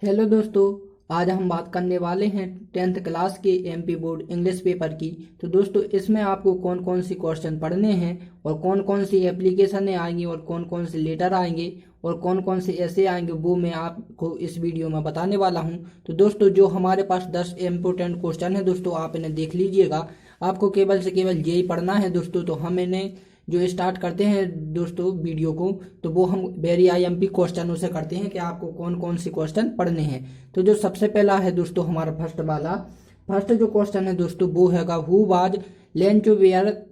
Hello दोस्तों। आज हम बात करने वाले हैं 10th क्लास के एमपी बोर्ड इंग्लिश पेपर की। तो दोस्तों इसमें आपको कौन कौन सी क्वेश्चन पढ़ने हैं और कौन कौन सी एप्लीकेशन आएंगी और कौन कौन से लेटर आएंगे और कौन कौन से ऐसे आएंगे वो मैं आपको इस वीडियो में बताने वाला हूं। तो दोस्तों जो हमारे पास 10 इम्पोर्टेंट क्वेश्चन है दोस्तों आप इन्हें देख लीजिएगा। आपको केवल से केवल यही पढ़ना है दोस्तों। तो हम इन्हें जो स्टार्ट करते हैं दोस्तों वीडियो को, तो वो हम वेरी आईएमपी क्वेश्चनों से करते हैं कि आपको कौन कौन सी क्वेश्चन पढ़ने हैं। तो जो सबसे पहला है दोस्तों हमारा फर्स्ट जो क्वेश्चन है दोस्तों वो हैगा हु वाज लेंचो वेयर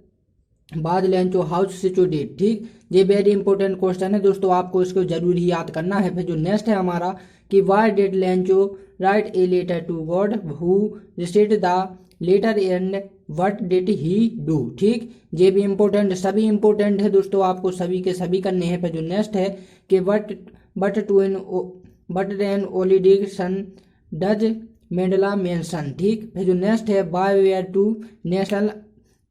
बाज लेंचो हाउस सिचुएटेड। ठीक, ये वेरी इंपॉर्टेंट क्वेश्चन है दोस्तों, आपको इसको जरूर ही याद करना है। फिर जो नेक्स्ट है हमारा कि why did Lencho write a letter to God who received the letter and what did he do. ठीक, ये भी इंपॉर्टेंट, सभी इंपॉर्टेंट है दोस्तों, आपको सभी के सभी करने हैं। फिर जो नेक्स्ट है कि बट एन ओलिडिक सन डज मेंडला मेंशन। ठीक, फिर जो नेक्स्ट है why were two national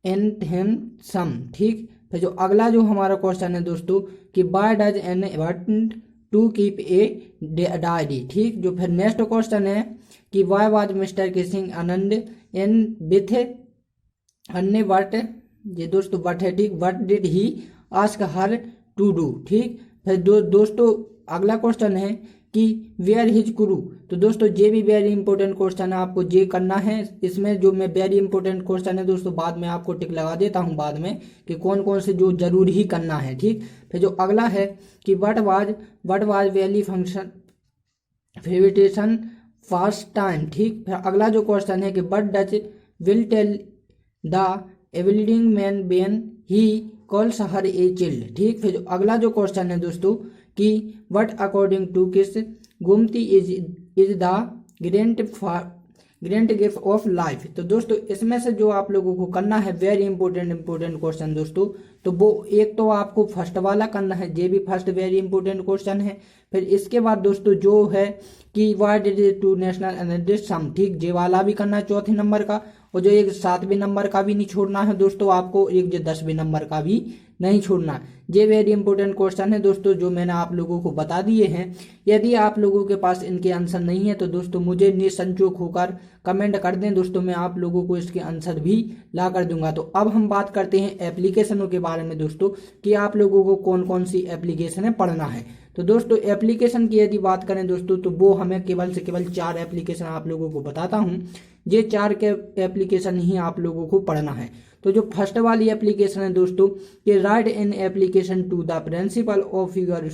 anthem sung. ठीक, फिर जो अगला जो हमारा क्वेश्चन है दोस्तों कि why does Anne want to keep a diary. ठीक, जो फिर नेक्स्ट क्वेश्चन है कि why was Mr Keesing annoyed Anne with Anne what, ये दोस्तों वट है। ठीक, what did he ask her to do. ठीक, फिर दोस्तों अगला क्वेश्चन है कि वेयर हिज गुरु। तो दोस्तों ये भी वेरी इंपॉर्टेंट क्वेश्चन है, आपको ये करना है। इसमें जो मैं वेरी इंपॉर्टेंट क्वेश्चन है दोस्तों बाद में आपको टिक लगा देता हूँ बाद में कि कौन कौन से जो जरूर ही करना है। ठीक, फिर जो अगला है कि वट वाज वैली फंक्शन फेवरेटेशन फास्ट टाइम। ठीक, फिर अगला जो क्वेश्चन है कि but does will tell the एवलिडिंग man when he calls her a child. ठीक, फिर जो अगला जो क्वेश्चन है दोस्तों कि वट अकॉर्डिंग टू किस गुमती is the great gift of life. तो दोस्तों इसमें से जो आप लोगों को करना है वेरी इंपॉर्टेंट क्वेश्चन दोस्तों, तो वो एक तो आपको फर्स्ट वाला करना है, ये भी फर्स्ट वेरी इंपॉर्टेंट क्वेश्चन है। फिर इसके बाद दोस्तों जो है कि why did two national energy sung. ठीक, ये वाला भी करना है चौथे नंबर का, और जो एक 7वें नंबर का भी नहीं छोड़ना है दोस्तों आपको, एक जो 10वें नंबर का भी नहीं छोड़ना। ये वेरी इंपॉर्टेंट क्वेश्चन है दोस्तों जो मैंने आप लोगों को बता दिए हैं। यदि आप लोगों के पास इनके आंसर नहीं है तो दोस्तों मुझे निसंकोच होकर कमेंट कर दें दोस्तों, मैं आप लोगों को इसके आंसर भी ला कर दूंगा। तो अब हम बात करते हैं एप्लीकेशनों के बारे में दोस्तों कि आप लोगों को कौन कौन सी एप्लीकेशन पढ़ना है। तो दोस्तों एप्लीकेशन की यदि बात करें दोस्तों तो वो हमें केवल से केवल 4 एप्लीकेशन आप लोगों को बताता हूँ। ये 4 के एप्लीकेशन ही आप लोगों को पढ़ना है। तो जो फर्स्ट वाली एप्लीकेशन है दोस्तों कि write in application to the principal of your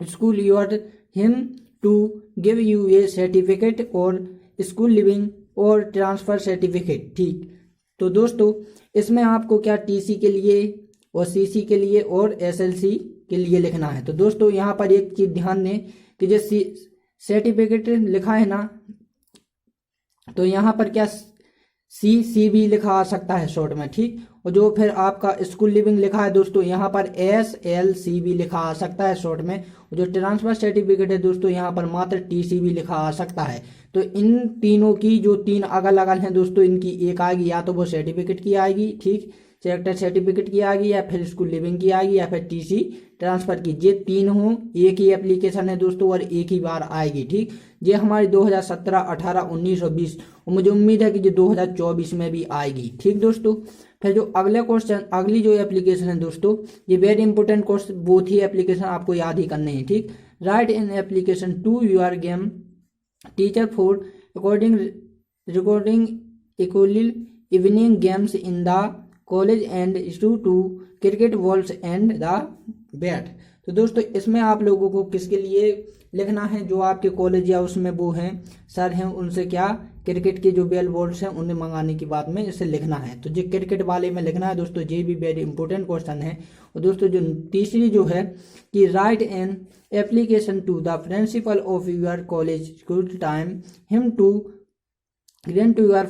school your him to give you a certificate or school leaving or transfer certificate. ठीक, तो दोस्तों इसमें आपको क्या टीसी के लिए और सीसी के लिए और एसएलसी के लिए लिखना है। तो दोस्तों यहाँ पर एक चीज ध्यान दें कि जो सर्टिफिकेट लिखा है ना, तो यहाँ पर क्या सी भी लिखा आ सकता है शॉर्ट में। ठीक, और जो फिर आपका स्कूल लिविंग लिखा है दोस्तों यहाँ पर SLC भी लिखा आ सकता है शॉर्ट में। और जो ट्रांसफर सर्टिफिकेट है दोस्तों यहाँ पर मात्र TC भी लिखा आ सकता है। तो इन तीनों की जो 3 अलग अलग हैं दोस्तों, इनकी एक आएगी या तो वो सर्टिफिकेट की आएगी, ठीक, कैरेक्टर सर्टिफिकेट की आएगी, या फिर स्कूल लिविंग की आएगी, या फिर टीसी ट्रांसफर की। ये तीनों एक ही एप्लीकेशन है दोस्तों और एक ही बार आएगी। ठीक, ये हमारी 2017, 18, 19 और 20 और मुझे उम्मीद है कि ये 2024 में भी आएगी। ठीक दोस्तों, फिर जो अगले क्वेश्चन अगली जो एप्लीकेशन है दोस्तों ये वेरी इंपॉर्टेंट क्वेश्चन, बोथ ही एप्लीकेशन आपको याद ही करने हैं। ठीक, write in application to your game teacher for recording equally evening games in the college and two cricket balls and the bat. तो दोस्तों इसमें आप लोगों को किसके लिए लिखना है, जो आपके कॉलेज या उसमें वो हैं सर हैं उनसे क्या क्रिकेट के जो बेल बॉल्स हैं उन्हें मंगाने की बात में इसे लिखना है। तो ये क्रिकेट वाले में लिखना है दोस्तों, ये भी वेरी इंपॉर्टेंट क्वेश्चन है। और दोस्तों जो तीसरी जो है कि write an application to the principal of your college school time him to grant to your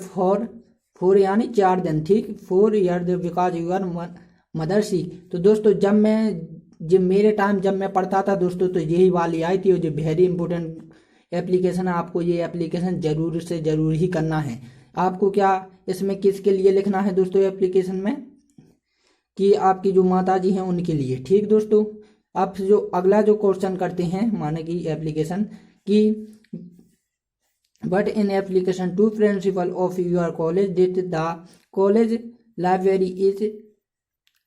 for यानी 4 दिन। ठीक, 4 year because your mother see. तो दोस्तों जब मेरे टाइम जब मैं पढ़ता था दोस्तों तो यही वाली आई थी, और जो वेरी इंपॉर्टेंट एप्लीकेशन है आपको ये एप्लीकेशन जरूर से जरूर ही करना है। आपको क्या इसमें किसके लिए लिखना है दोस्तों एप्लीकेशन में कि आपकी जो माता जी हैं उनके लिए। ठीक दोस्तों, अब जो अगला जो क्वेश्चन करते हैं माने कि एप्लीकेशन कि but in application to principal of your college that the college library is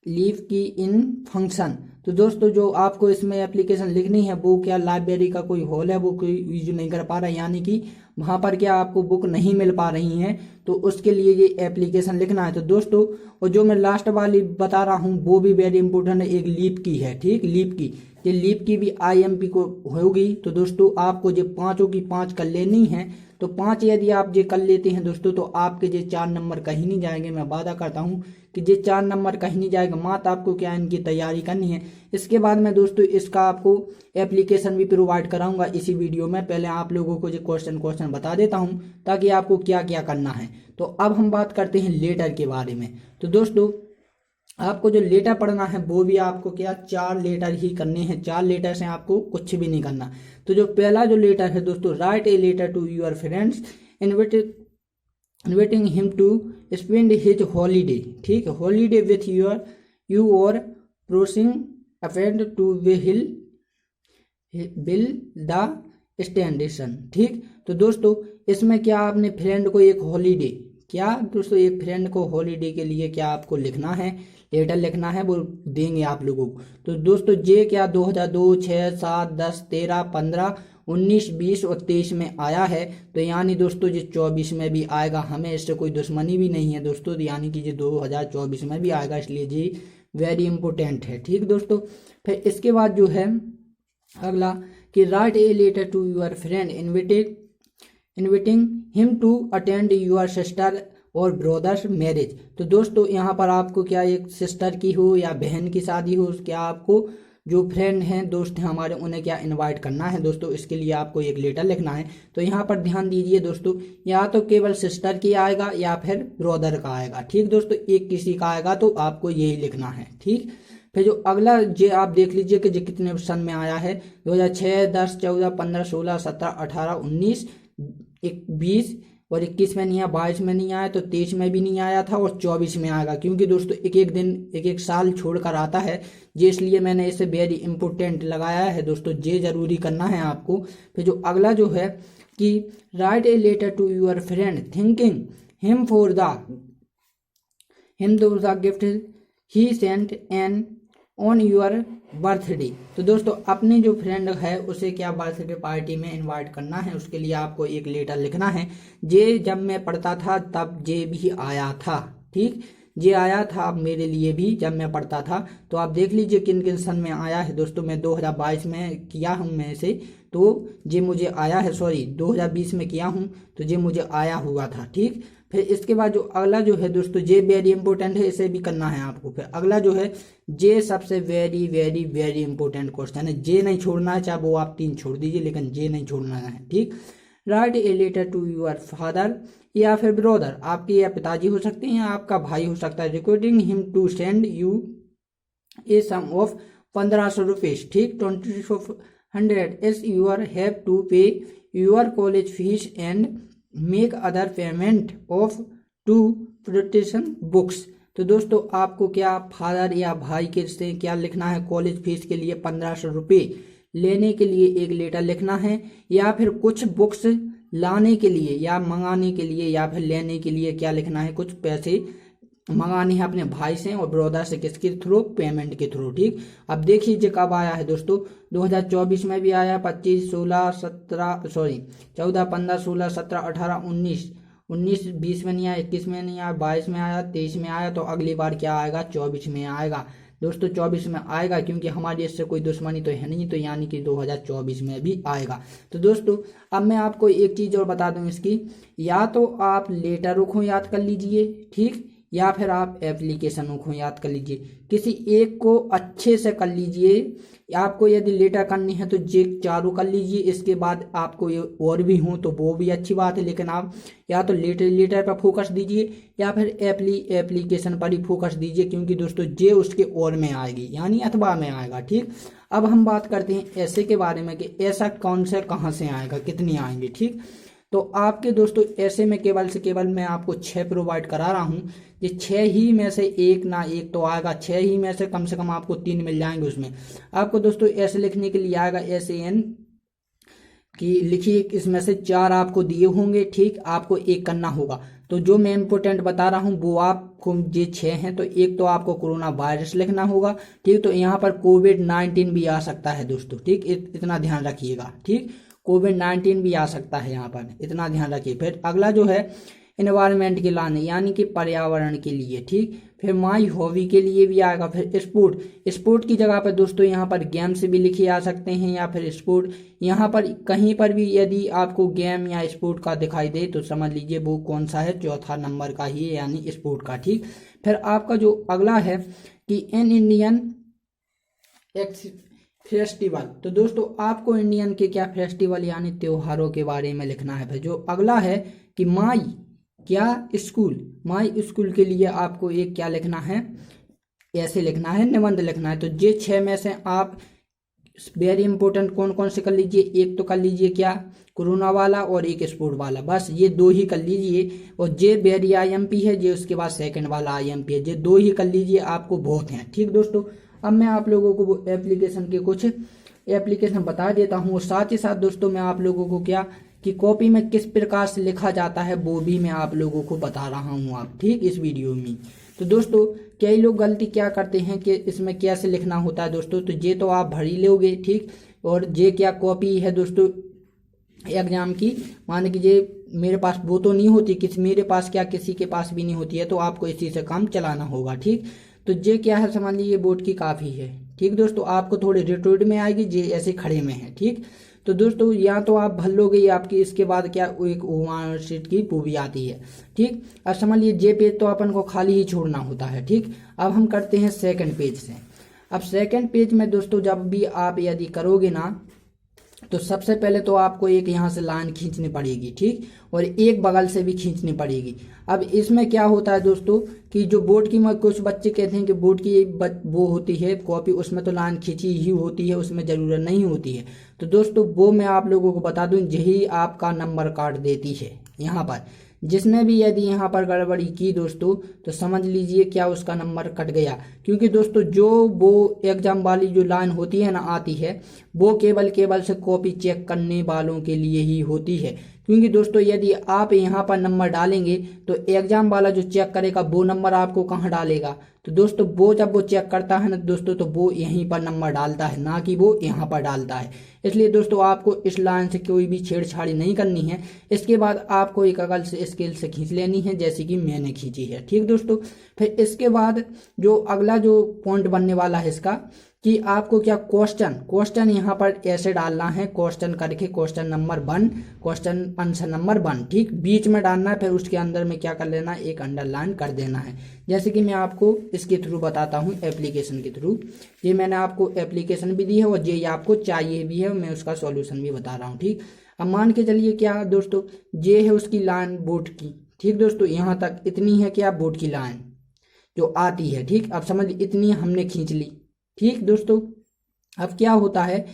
leave की इन फंक्शन। तो दोस्तों जो आपको इसमें एप्लीकेशन लिखनी है वो क्या लाइब्रेरी का कोई हॉल है वो कोई यूज नहीं कर पा रहा है, यानी कि वहां पर क्या आपको बुक नहीं मिल पा रही हैं, तो उसके लिए ये एप्लीकेशन लिखना है। तो दोस्तों और जो मैं लास्ट वाली बता रहा हूँ वो भी वेरी इंपॉर्टेंट है, एक लीव की है, ठीक, लीव की, ये लीव की भी IMP को होगी। तो दोस्तों आपको जो पांचों की 5 कर लेनी है, तो 5 यदि आप ये कर लेते हैं दोस्तों तो आपके जो 4 नंबर कहीं नहीं जाएंगे। मैं वादा करता हूं कि ये 4 नंबर कहीं नहीं जाएगा, मात्र आपको क्या इनकी तैयारी करनी है। इसके बाद मैं दोस्तों इसका आपको एप्लीकेशन भी प्रोवाइड कराऊंगा इसी वीडियो में। पहले आप लोगों को जो क्वेश्चन बता देता हूं ताकि आपको क्या क्या करना है। तो अब हम बात करते हैं लेटर के बारे में। तो दोस्तों आपको जो लेटर पढ़ना है वो भी आपको क्या 4 लेटर ही करने हैं, 4 लेटर से आपको कुछ भी नहीं करना। तो जो पहला जो लेटर है दोस्तों, write a letter to your friends inviting him to spend his holiday, ठीक है, हॉलीडे विथ यू और प्रोसिंग a friend to bill the स्टैंडेशन, ठीक। तो दोस्तों इसमें क्या आपने फ्रेंड को एक हॉलीडे, क्या दोस्तों एक फ्रेंड को हॉलीडे के लिए क्या आपको लिखना है, लेटर लिखना है, वो देंगे आप लोगों को। तो दोस्तों ये क्या 2002, 6, 7, 10, 13, 15, 19, 20 और 23 में आया है, तो यानी दोस्तों ये 24 में भी आएगा। हमें इससे कोई दुश्मनी भी नहीं है दोस्तों, यानी कि ये 2024 में भी आएगा, इसलिए ये वेरी इंपॉर्टेंट है, ठीक दोस्तों। फिर इसके बाद जो है अगला कि write a letter to your friend inviting him to attend your sister और ब्रदर्स मैरिज। तो दोस्तों यहाँ पर आपको क्या एक सिस्टर की हो या बहन की शादी हो, क्या आपको जो फ्रेंड हैं दोस्त हैं हमारे उन्हें क्या इनवाइट करना है दोस्तों, इसके लिए आपको एक लेटर लिखना है। तो यहाँ पर ध्यान दीजिए दोस्तों, या तो केवल सिस्टर की आएगा या फिर ब्रदर का आएगा, ठीक दोस्तों, एक किसी का आएगा तो आपको यही लिखना है, ठीक। फिर जो अगला ये आप देख लीजिए कि जो कितने सन में आया है, 2006, 10, 14, 15, 16, 17, 18, 19, 20 और 21 में नहीं आया, 22 में नहीं आया, तो 23 में भी नहीं आया था और 24 में आएगा, क्योंकि दोस्तों एक एक दिन एक एक साल छोड़कर आता है ये, इसलिए मैंने इसे वेरी इंपॉर्टेंट लगाया है दोस्तों, ये जरूरी करना है आपको। फिर जो अगला जो है कि write a letter to your friend thanking him for the gift he sent an on your birthday. तो दोस्तों अपने जो फ्रेंड है उसे क्या बर्थडे पार्टी में इनवाइट करना है, उसके लिए आपको एक लेटर लिखना है। ये जब मैं पढ़ता था तब ये भी आया था, ठीक, ये आया था मेरे लिए भी जब मैं पढ़ता था। तो आप देख लीजिए किन किन सन में आया है दोस्तों, मैं 2022 में किया हूँ मैं इसे, तो ये मुझे आया है, सॉरी 2020 में किया हूँ तो ये मुझे आया हुआ था, ठीक। फिर इसके बाद जो अगला जो है दोस्तों ये वेरी इंपॉर्टेंट है, इसे भी करना है आपको। फिर अगला जो है ये सबसे very very very important question है, ये नहीं छोड़ना है, चाहे वो आप 3 छोड़ दीजिए लेकिन ये नहीं छोड़ना है, ठीक। Write a letter to your father या फिर ब्रदर, आपके या पिताजी हो सकते हैं या आपका भाई हो सकता है, requesting him to send you a sum of 1500 rupees, ठीक, 2500 as your have to pay your college fees and make other payment of to protection books. तो दोस्तों आपको क्या फादर या भाई के से क्या लिखना है, कॉलेज फीस के लिए 1500 रुपये लेने के लिए एक लेटर लिखना है, या फिर कुछ बुक्स लाने के लिए या मंगाने के लिए या फिर लेने के लिए क्या लिखना है, कुछ पैसे मंगाने हैं अपने भाई से और ब्रदर से, किसके थ्रू, पेमेंट के थ्रू, ठीक। अब देखिए कब आया है दोस्तों, 2024 में भी आया, 25, 16, 17, सॉरी 14, 15, 16, 17, 18, 19, 20 में नहीं आया, 21 में नहीं आया, 22 में आया, 23 में आया, तो अगली बार क्या आएगा, 24 में आएगा दोस्तों, 24 में आएगा, क्योंकि हमारी इससे कोई दुश्मनी तो है नहीं, तो यानी कि 2024 में भी आएगा। तो दोस्तों अब मैं आपको एक चीज और बता दूं इसकी, या तो आप लेटरों को याद कर लीजिए, ठीक, या फिर आप एप्लीकेशनों को याद कर लीजिए, किसी एक को अच्छे से कर लीजिए। आपको यदि लेटर करनी है तो ये चारों कर लीजिए, इसके बाद आपको ये और भी हों तो वो भी अच्छी बात है, लेकिन आप या तो लेटर पर फोकस दीजिए या फिर एप्लीकेशन पर ही फोकस दीजिए, क्योंकि दोस्तों ये उसके और में आएगी, यानी अथवा में आएगा, ठीक। अब हम बात करते हैं ऐसे के बारे में कि ऐसा कौन से कहाँ से आएगा, कितनी आएंगे, ठीक। तो आपके दोस्तों ऐसे में केवल से केवल मैं आपको 6 प्रोवाइड करा रहा हूँ, ये 6 ही में से एक ना एक तो आएगा, 6 ही में से कम आपको 3 मिल जाएंगे। उसमें आपको दोस्तों ऐसे लिखने के लिए आएगा SAN कि लिखिए, इसमें से 4 आपको दिए होंगे, ठीक, आपको एक करना होगा। तो जो मैं इम्पोर्टेंट बता रहा हूँ वो आपको ये 6 हैं। तो एक तो आपको कोरोना वायरस लिखना होगा, ठीक, तो यहाँ पर कोविड-19 भी आ सकता है दोस्तों, ठीक, इतना ध्यान रखिएगा, ठीक, कोविड-19 भी आ सकता है यहाँ पर, इतना ध्यान रखिए। फिर अगला जो है इन्वायरमेंट के लाने, यानी कि पर्यावरण के लिए, ठीक, फिर माई हॉबी के लिए भी आएगा। फिर स्पोर्ट की जगह पर दोस्तों यहाँ पर गेम्स भी लिखे आ सकते हैं, या फिर स्पोर्ट, यहाँ पर कहीं पर भी यदि आपको गेम या स्पोर्ट का दिखाई दे तो समझ लीजिए वो कौन सा है, चौथा नंबर का ही है, यानी स्पोर्ट का, ठीक। फिर आपका जो अगला है कि इन इंडियन फेस्टिवल, तो दोस्तों आपको इंडियन के क्या फेस्टिवल यानी त्योहारों के बारे में लिखना है। फिर जो अगला है कि माई क्या स्कूल, माई स्कूल के लिए आपको एक क्या लिखना है, ऐसे लिखना है, निबंध लिखना है। तो ये 6 में से आप वेरी इंपॉर्टेंट कौन कौन से कर लीजिए, एक तो कर लीजिए क्या, कोरोना वाला, और एक स्पोर्ट वाला, बस ये 2 ही कर लीजिए। और जे वेरी IMP है, जे उसके बाद सेकंड वाला IMP है, ये 2 ही कर लीजिए, आपको बहुत हैं, ठीक दोस्तों। अब मैं आप लोगों को वो एप्लीकेशन के कुछ एप्लीकेशन बता देता हूँ, और साथ ही साथ दोस्तों मैं आप लोगों को क्या कि कॉपी में किस प्रकार से लिखा जाता है वो भी मैं आप लोगों को बता रहा हूँ आप, ठीक, इस वीडियो में। तो दोस्तों कई लोग गलती क्या करते हैं कि इसमें कैसे लिखना होता है दोस्तों, तो ये तो आप भर ही लोगे, ठीक, और ये क्या कॉपी है दोस्तों एग्जाम की, मान लीजिए मेरे पास वो तो नहीं होती, मेरे पास क्या किसी के पास भी नहीं होती है, तो आपको इसी से काम चलाना होगा, ठीक। तो ये क्या है, समझ लीजिए बोर्ड की काफ़ी है, ठीक दोस्तों, आपको थोड़ी रिटोड में आएगी, ये ऐसे खड़े में है, ठीक। तो दोस्तों या तो आप भर लोगे, या आपकी इसके बाद क्या एक शीट की वो भी आती है, ठीक। अब समझ लीजिए जे पेज तो अपन को खाली ही छोड़ना होता है, ठीक। अब हम करते हैं सेकंड पेज से। अब सेकंड पेज में दोस्तों जब भी आप यदि करोगे ना, तो सबसे पहले तो आपको एक यहाँ से लाइन खींचनी पड़ेगी, ठीक, और एक बगल से भी खींचनी पड़ेगी। अब इसमें क्या होता है दोस्तों कि जो बोर्ड की, कुछ बच्चे कहते हैं कि बोर्ड की वो होती है कॉपी, उसमें तो लाइन खींची ही होती है, उसमें ज़रूरत नहीं होती है। तो दोस्तों वो मैं आप लोगों को बता दूं, यही आपका नंबर काट देती है यहाँ पर। जिसने भी यदि यहाँ पर गड़बड़ी की दोस्तों, तो समझ लीजिए क्या उसका नंबर कट गया। क्योंकि दोस्तों जो वो एग्जाम वाली जो लाइन होती है ना, आती है, वो केवल से कॉपी चेक करने वालों के लिए ही होती है। क्योंकि दोस्तों यदि आप यहाँ पर नंबर डालेंगे तो एग्जाम वाला जो चेक करेगा वो नंबर आपको कहाँ डालेगा, तो दोस्तों वो जब वो चेक करता है ना दोस्तों, तो वो यहीं पर नंबर डालता है, ना कि वो यहाँ पर डालता है। इसलिए दोस्तों आपको इस लाइन से कोई भी छेड़छाड़ी नहीं करनी है। इसके बाद आपको एक अगल से स्केल से खींच लेनी है, जैसे कि मैंने खींची है, ठीक दोस्तों। फिर इसके बाद जो अगला जो पॉइंट बनने वाला है इसका, कि आपको क्या क्वेश्चन यहाँ पर ऐसे डालना है, क्वेश्चन करके question number 1, question answer number 1, ठीक, बीच में डालना है। फिर उसके अंदर में क्या कर लेना है, एक अंडरलाइन कर देना है। जैसे कि मैं आपको इसके थ्रू बताता हूँ, एप्लीकेशन के थ्रू। ये मैंने आपको एप्लीकेशन भी दी है, और ये आपको चाहिए भी है, मैं उसका सॉल्यूशन भी बता रहा हूँ, ठीक। अब मान के चलिए क्या दोस्तों, ये है उसकी लाइन बोर्ड की, ठीक दोस्तों, यहाँ तक इतनी है क्या बोर्ड की लाइन जो आती है, ठीक। अब समझ इतनी हमने खींच ली, ठीक दोस्तों। अब क्या होता है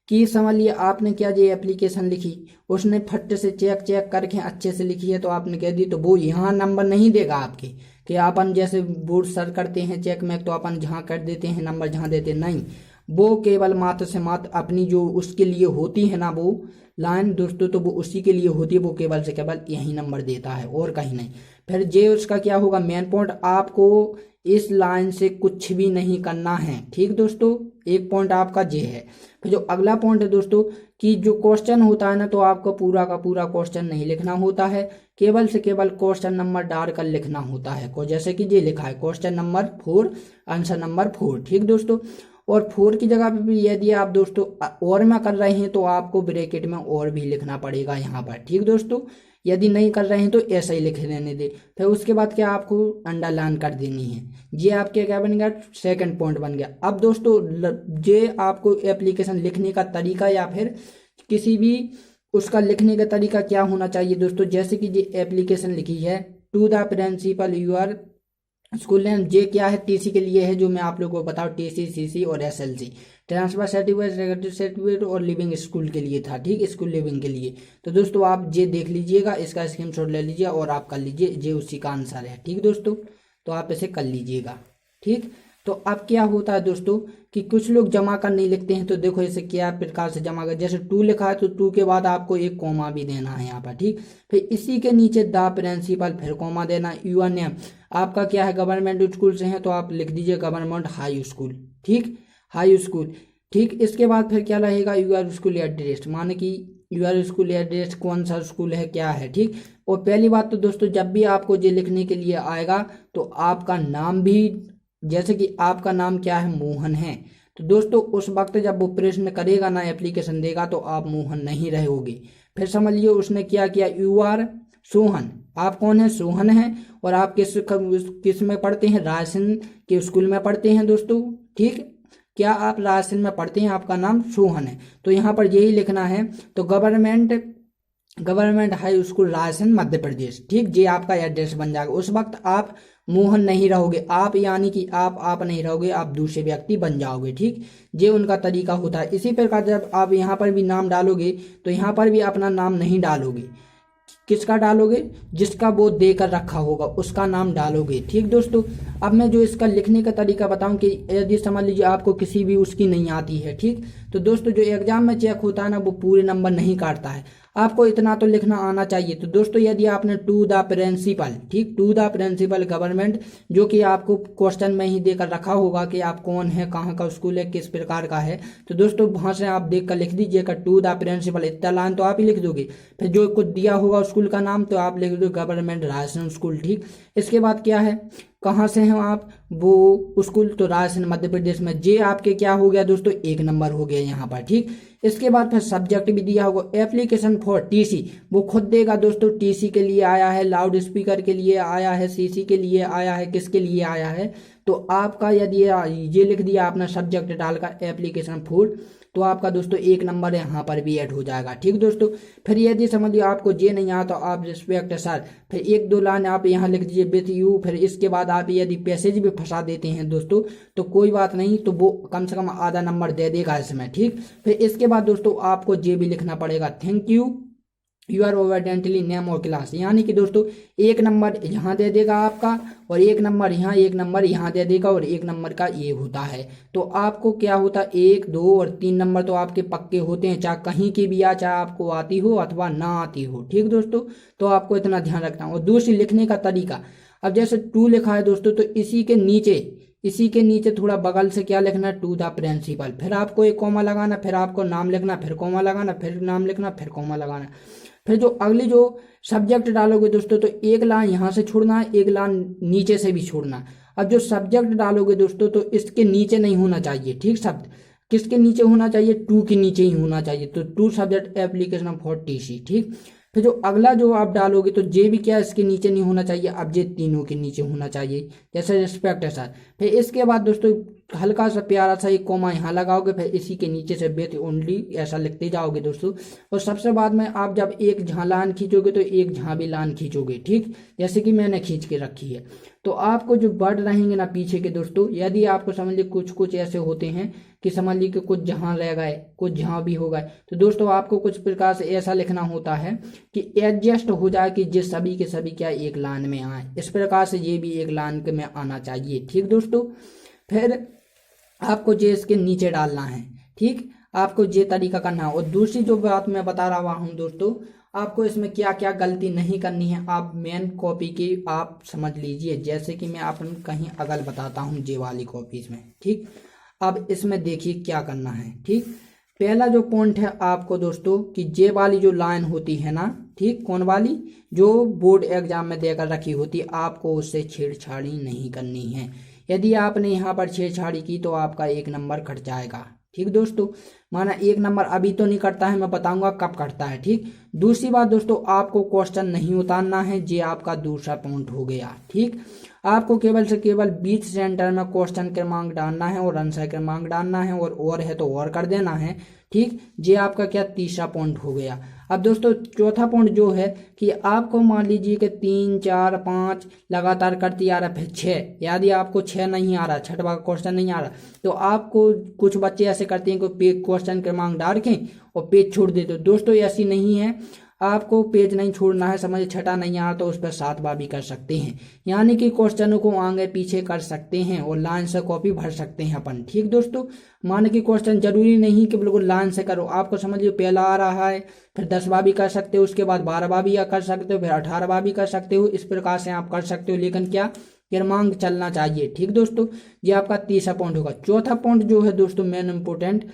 कि समझ लिया आपने क्या ये एप्लीकेशन लिखी, उसने फट से चेक करके अच्छे से लिखी है, तो आपने कह दी, तो वो यहाँ नंबर नहीं देगा आपके, कि अपन जैसे बोर्ड सर करते हैं चेक में, तो अपन जहाँ कर देते हैं नंबर जहाँ देते नहीं, वो केवल मात्र से मात्र अपनी जो उसके लिए होती है ना वो लाइन दोस्तों, तो वो उसी के लिए होती है, वो केवल से केवल यही नंबर देता है और कहीं नहीं। फिर जे उसका क्या होगा, मेन पॉइंट, आपको इस लाइन से कुछ भी नहीं करना है, ठीक दोस्तों, एक पॉइंट आपका जे है। फिर जो अगला पॉइंट है दोस्तों कि जो क्वेश्चन होता है ना, तो आपको पूरा का पूरा क्वेश्चन नहीं लिखना होता है, केवल से केवल क्वेश्चन नंबर डालकर लिखना होता है। को जैसे कि ये लिखा है क्वेश्चन नंबर 4 आंसर नंबर 4, ठीक दोस्तों। और 4 की जगह पे भी यदि आप दोस्तों और में कर रहे हैं, तो आपको ब्रैकेट में और भी लिखना पड़ेगा यहाँ पर, ठीक दोस्तों। यदि नहीं कर रहे हैं तो ऐसा ही लिख देने दे। फिर उसके बाद क्या आपको अंडरलाइन कर देनी है। ये आपके क्या बन गया, सेकंड पॉइंट बन गया। अब दोस्तों ये आपको एप्लीकेशन लिखने का तरीका, या फिर किसी भी उसका लिखने का तरीका क्या होना चाहिए दोस्तों, जैसे कि ये एप्लीकेशन लिखी है, to the principal your school name, ये क्या है, टीसी के लिए है, जो मैं आप लोगों को बताऊँ, टीसी, सीसी और एसएलसी, ट्रांसफर सर्टिफिकेट और लिविंग स्कूल के लिए था, ठीक, स्कूल लिविंग के लिए। तो दोस्तों आप ये देख लीजिएगा, इसका स्क्रीनशॉट ले लीजिए और आप कर लीजिए, ये उसी का आंसर है, ठीक दोस्तों। तो आप इसे कर लीजिएगा, ठीक। तो अब क्या होता है दोस्तों कि कुछ लोग जमा कर नहीं लिखते हैं, तो देखो इसे क्या प्रकार से जमा कर, जैसे टू लिखा है तो टू के बाद आपको एक कॉमा भी देना है यहाँ पर, ठीक। फिर इसी के नीचे द प्रिंसिपल, फिर कॉमा देना, यूर नेम, आपका क्या है गवर्नमेंट स्कूल से है तो आप लिख दीजिए गवर्नमेंट हाई स्कूल, ठीक, हाई स्कूल, ठीक। इसके बाद फिर क्या रहेगा, यूर स्कूल एड्रेस, माने कि यूर स्कूल एड्रेस कौन सा स्कूल है क्या है, ठीक। और पहली बात तो दोस्तों जब भी आपको ये लिखने के लिए आएगा तो आपका नाम भी, जैसे कि आपका नाम क्या है, मोहन है, तो दोस्तों उस वक्त जब वो प्रश्न करेगा ना, एप्लीकेशन देगा, तो आप मोहन नहीं रहोगे। फिर समझ लियो उसने क्या किया, यू आर सोहन, आप कौन है, सोहन है, और आप किस में पढ़ते हैं, राजसन के स्कूल में पढ़ते हैं दोस्तों, ठीक। क्या आप राजसन में पढ़ते हैं, आपका नाम सोहन है, तो यहाँ पर यही लिखना है। तो government high school राजसन Madhya Pradesh, ठीक, ये आपका एड्रेस बन जाएगा। उस वक्त आप मोहन नहीं रहोगे, आप यानी कि आप नहीं रहोगे, आप दूसरे व्यक्ति बन जाओगे, ठीक। ये उनका तरीका होता है। इसी प्रकार जब आप यहाँ पर भी नाम डालोगे तो यहाँ पर भी अपना नाम नहीं डालोगे, किसका डालोगे, जिसका वो देकर रखा होगा उसका नाम डालोगे, ठीक दोस्तों। अब मैं जो इसका लिखने का तरीका बताऊं कि यदि समझ लीजिए आपको किसी भी उसकी नहीं आती है, ठीक, तो दोस्तों जो एग्जाम में चेक होता है ना वो पूरे नंबर नहीं काटता है, आपको इतना तो लिखना आना चाहिए। तो दोस्तों यदि आपने टू द प्रिंसिपल, ठीक, टू द प्रिंसिपल गवर्नमेंट, जो कि आपको क्वेश्चन में ही देकर रखा होगा कि आप कौन है, कहाँ का स्कूल है, किस प्रकार का है, तो दोस्तों वहां से आप देख कर लिख दीजिएगा टू द प्रिंसिपल, इतना लाइन तो आप ही लिख दोगे। फिर जो कुछ दिया होगा स्कूल का नाम तो आप लिख दो गवर्नमेंट राजसन स्कूल, ठीक। इसके बाद क्या है, कहाँ से हैं आप, वो स्कूल तो राजसन मध्य प्रदेश में, जे आपके क्या हो गया दोस्तों, एक नंबर हो गया यहाँ पर, ठीक। इसके बाद फिर सब्जेक्ट भी दिया होगा, एप्लीकेशन फॉर टीसी, वो खुद देगा दोस्तों, टीसी के लिए आया है, लाउड स्पीकर के लिए आया है, सीसी के लिए आया है, किसके लिए आया है, तो आपका यदि ये लिख दिया आपने सब्जेक्ट डालकर एप्लीकेशन फॉर, तो आपका दोस्तों एक नंबर यहाँ पर भी ऐड हो जाएगा, ठीक दोस्तों। फिर यदि समझ लो आपको ये नहीं आता तो आप रिस्पेक्ट सर, फिर एक दो लाइन आप यहाँ लिख दीजिए विथ यू। फिर इसके बाद आप यदि पैसेज भी फंसा देते हैं दोस्तों तो कोई बात नहीं, तो वो कम से कम आधा नंबर दे देगा इसमें, ठीक। फिर इसके बाद दोस्तों आपको ये भी लिखना पड़ेगा, thank you you are obediently name और क्लास, यानी कि दोस्तों एक नंबर यहाँ दे देगा आपका, और एक नंबर यहाँ, एक नंबर यहाँ दे देगा, और एक नंबर का ये होता है। तो आपको क्या होता है, 1 2 और 3 नंबर तो आपके पक्के होते हैं, चाहे कहीं की भी आ, चाहे आपको आती हो अथवा ना आती हो, ठीक दोस्तों। तो आपको इतना ध्यान रखना है। और दूसरी लिखने का तरीका, अब जैसे टू लिखा है दोस्तों तो इसी के नीचे थोड़ा बगल से क्या लिखना, टू द प्रिंसिपल, फिर आपको एक कॉमा लगाना, फिर आपको नाम लिखना, फिर कॉमा लगाना, फिर नाम लिखना, फिर कॉमा लगाना। फिर जो अगली जो सब्जेक्ट डालोगे दोस्तों तो एक लाइन यहाँ से छोड़ना है, एक लाइन नीचे से भी छोड़ना। अब जो सब्जेक्ट डालोगे दोस्तों तो इसके नीचे नहीं होना चाहिए, ठीक, शब्द किसके नीचे होना चाहिए, टू के नीचे ही होना चाहिए, तो to subject application for TC, ठीक। फिर जो अगला जो आप डालोगे तो जे भी क्या इसके नीचे नहीं होना चाहिए, अब ये तीनों के नीचे होना चाहिए, जैसे रिस्पेक्ट है सर। फिर इसके बाद दोस्तों हल्का सा प्यारा सा एक कॉमा यहाँ लगाओगे, फिर इसी के नीचे से विथ ओनली ऐसा लिखते जाओगे दोस्तों। और सबसे बाद में आप जब एक जहाँ लाइन खींचोगे तो एक जहाँ भी लाइन खींचोगे, ठीक, जैसे कि मैंने खींच के रखी है। तो आपको जो वर्ड रहेंगे ना पीछे के दोस्तों, यदि आपको समझ लीजिए कुछ ऐसे होते हैं कि समझ लीजिए कि कुछ जहाँ रह गए, कुछ जहाँ भी हो गए, तो दोस्तों आपको कुछ प्रकार से ऐसा लिखना होता है कि एडजस्ट हो जाए कि जिस सभी के सभी क्या एक लाइन में आए, इस प्रकार से ये भी एक लाइन में आना चाहिए, ठीक दोस्तों। फिर आपको जे इसके नीचे डालना है, ठीक, आपको ये तरीका करना है। और दूसरी जो बात मैं बता रहा हूँ दोस्तों, आपको इसमें क्या क्या गलती नहीं करनी है, आप मेन कॉपी की आप समझ लीजिए, जैसे कि मैं आपको कहीं अगल बताता हूँ जे वाली कॉपी में, ठीक। अब इसमें देखिए क्या करना है, ठीक। पहला जो पॉइंट है आपको दोस्तों कि जे वाली जो लाइन होती है ना, ठीक, कौन वाली, जो बोर्ड एग्जाम में देकर रखी होती है, आपको उससे छेड़छाड़ी नहीं करनी है। यदि आपने यहाँ पर छेड़छाड़ी की तो आपका एक नंबर कट जाएगा, ठीक दोस्तों। माना एक नंबर अभी तो नहीं कटता है, मैं बताऊंगा कब कटता है, ठीक। दूसरी बात दोस्तों, आपको क्वेश्चन नहीं उतारना है, ये आपका दूसरा पॉइंट हो गया, ठीक। आपको केवल से केवल बीच सेंटर में क्वेश्चन क्रमांक डालना है और आंसर क्रमांक डालना है, और है तो और कर देना है, ठीक। ये आपका क्या तीसरा पॉइंट हो गया। अब दोस्तों चौथा पॉइंट जो है कि आपको मान लीजिए कि 3 4 5 लगातार करती आ रहा, फिर 6, यदि आपको 6 नहीं आ रहा, छठवां क्वेश्चन नहीं आ रहा, तो आपको कुछ बच्चे ऐसे करते हैं कि क्वेश्चन क्रमांक डाल के और पेज छोड़ देते। दोस्तों ऐसी नहीं है, आपको पेज नहीं छोड़ना है, समझ छठा नहीं आया तो उस पर 7 बार भी कर सकते हैं, यानी कि क्वेश्चनों को आगे पीछे कर सकते हैं और लाइन से कॉपी भर सकते हैं अपन। ठीक दोस्तों, मान के क्वेश्चन जरूरी नहीं कि बिल्कुल लाइन से करो, आपको समझ लो पहला आ रहा है, फिर 10 बार भी कर सकते हो, उसके बाद 12 बार भी कर सकते हो, फिर 18 बार भी कर सकते हो, इस प्रकार से आप कर सकते हो, लेकिन क्या क्रमांक चलना चाहिए। ठीक दोस्तों, ये आपका तीसरा पॉइंट होगा। चौथा पॉइंट जो है दोस्तों मेन इंपोर्टेंट,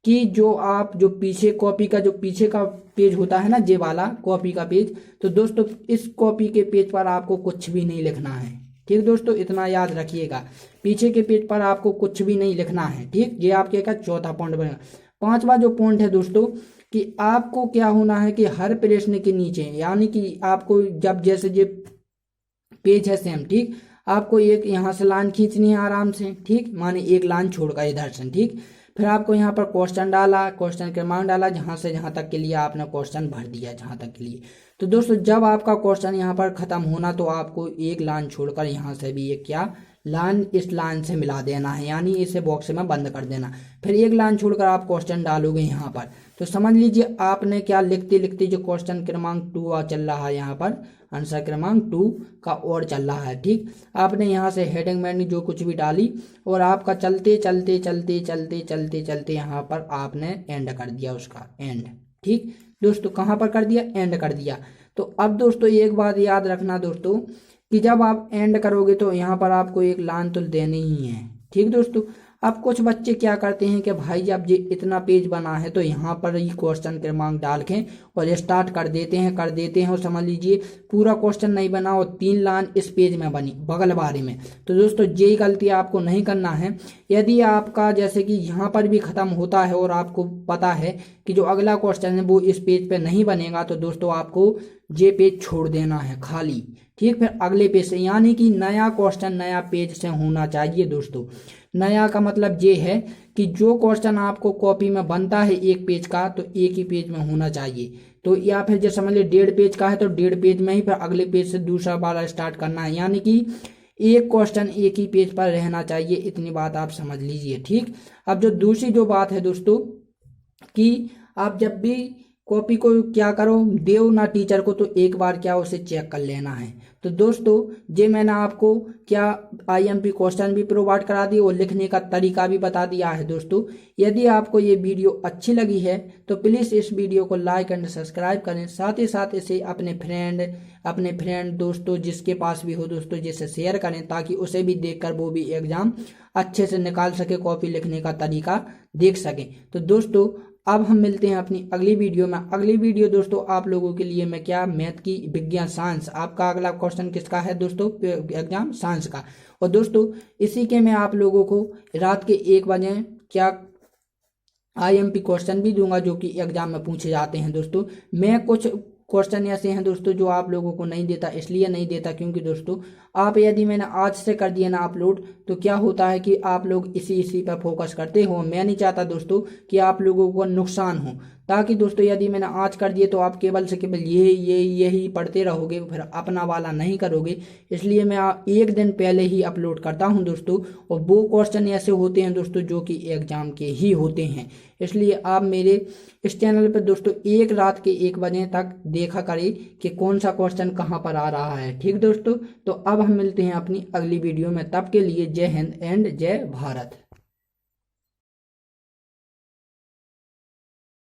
कि जो आप जो पीछे कॉपी का जो पीछे का पेज होता है ना, ये वाला कॉपी का पेज, तो दोस्तों इस कॉपी के पेज पर आपको कुछ भी नहीं लिखना है। ठीक दोस्तों, इतना याद रखिएगा, पीछे के पेज पर आपको कुछ भी नहीं लिखना है। ठीक, ये आपके का चौथा पॉइंट बनेगा। पांचवा जो पॉइंट है दोस्तों, कि आपको क्या होना है कि हर प्रश्न के नीचे, यानी कि आपको जब जैसे ये पेज है सेम, ठीक, आपको एक यहाँ से लाइन खींचनी है आराम से। ठीक, माने एक लाइन छोड़कर इधर से। ठीक, फिर आपको यहाँ पर क्वेश्चन डाला, क्वेश्चन क्रमांक डाला, जहाँ से जहाँ तक के लिए आपने क्वेश्चन भर दिया जहाँ तक के लिए। तो दोस्तों जब आपका क्वेश्चन यहाँ पर खत्म होना तो आपको एक लाइन छोड़कर यहाँ से भी एक क्या लाइन इस लाइन से मिला देना है, यानी इसे बॉक्स में बंद कर देना। फिर एक लाइन छोड़कर आप क्वेश्चन डालोगे यहाँ पर, तो समझ लीजिए आपने क्या लिखते लिखते जो क्वेश्चन क्रमांक 2 चल रहा है, यहाँ पर आंसर क्रमांक 2 का और चल रहा है। ठीक, आपने यहाँ से हेडिंग में जो कुछ भी डाली और आपका चलते चलते चलते चलते चलते चलते यहाँ पर आपने एंड कर दिया, उसका एंड। ठीक दोस्तों, कहाँ पर कर दिया, एंड कर दिया। तो अब दोस्तों एक बात याद रखना दोस्तों, कि जब आप एंड करोगे तो यहाँ पर आपको एक लाइन तो देनी ही है। ठीक दोस्तों, अब कुछ बच्चे क्या करते हैं कि भाई जब ये इतना पेज बना है तो यहाँ पर ही क्वेश्चन क्रमांक डाल के और स्टार्ट कर देते हैं और समझ लीजिए पूरा क्वेश्चन नहीं बना और 3 लाइन इस पेज में बनी बगल बारी में। तो दोस्तों यही गलती आपको नहीं करना है। यदि आपका जैसे कि यहाँ पर भी खत्म होता है और आपको पता है कि जो अगला क्वेश्चन है वो इस पेज पे नहीं बनेगा, तो दोस्तों आपको ये पेज छोड़ देना है खाली। ठीक, फिर अगले पेज से, यानी कि नया क्वेश्चन नया पेज से होना चाहिए दोस्तों। नया का मतलब ये है कि जो क्वेश्चन आपको कॉपी में बनता है एक पेज का, तो एक ही पेज में होना चाहिए। तो या फिर जैसे समझ लीजिए 1.5 पेज का है तो 1.5 पेज में ही फिर अगले पेज से दूसरा वाला स्टार्ट करना है, यानी कि एक क्वेश्चन एक ही पेज पर रहना चाहिए। इतनी बात आप समझ लीजिए। ठीक, अब जो दूसरी जो बात है दोस्तों, कि आप जब भी कॉपी को क्या करो, देव ना टीचर को, तो एक बार क्या उसे चेक कर लेना है। तो दोस्तों ये मैंने आपको क्या आईएमपी क्वेश्चन भी प्रोवाइड करा दिए और लिखने का तरीका भी बता दिया है दोस्तों। यदि आपको ये वीडियो अच्छी लगी है तो प्लीज़ इस वीडियो को लाइक एंड सब्सक्राइब करें, साथ ही साथ इसे अपने फ्रेंड दोस्तों जिसके पास भी हो दोस्तों जिसे शेयर करें, ताकि उसे भी देखकर वो भी एग्जाम अच्छे से निकाल सके, कॉपी लिखने का तरीका देख सके। तो दोस्तों अब हम मिलते हैं अपनी अगली वीडियो में। अगली वीडियो दोस्तों आप लोगों के लिए मैं क्या मैथ की विज्ञान साइंस, आपका अगला क्वेश्चन किसका है दोस्तों, एग्जाम साइंस का। और दोस्तों इसी के मैं आप लोगों को रात के 1 बजे क्या आईएमपी क्वेश्चन भी दूंगा जो कि एग्जाम में पूछे जाते हैं दोस्तों। मैं कुछ क्वेश्चन ऐसे हैं दोस्तों जो आप लोगों को नहीं देता, इसलिए नहीं देता क्योंकि दोस्तों आप यदि मैंने आज से कर दिया ना अपलोड, तो क्या होता है कि आप लोग इसी पर फोकस करते हो। मैं नहीं चाहता दोस्तों कि आप लोगों को नुकसान हो, ताकि दोस्तों यदि मैंने आज कर दिए तो आप केवल से केवल यही पढ़ते रहोगे, फिर अपना वाला नहीं करोगे। इसलिए मैं 1 दिन पहले ही अपलोड करता हूं दोस्तों, और वो क्वेश्चन ऐसे होते हैं दोस्तों जो कि एग्जाम के ही होते हैं। इसलिए आप मेरे इस चैनल पर दोस्तों रात के 1 बजे तक देखा करें कि कौन सा क्वेश्चन कहाँ पर आ रहा है। ठीक दोस्तों, तो अब हम मिलते हैं अपनी अगली वीडियो में, तब के लिए जय हिंद एंड जय भारत।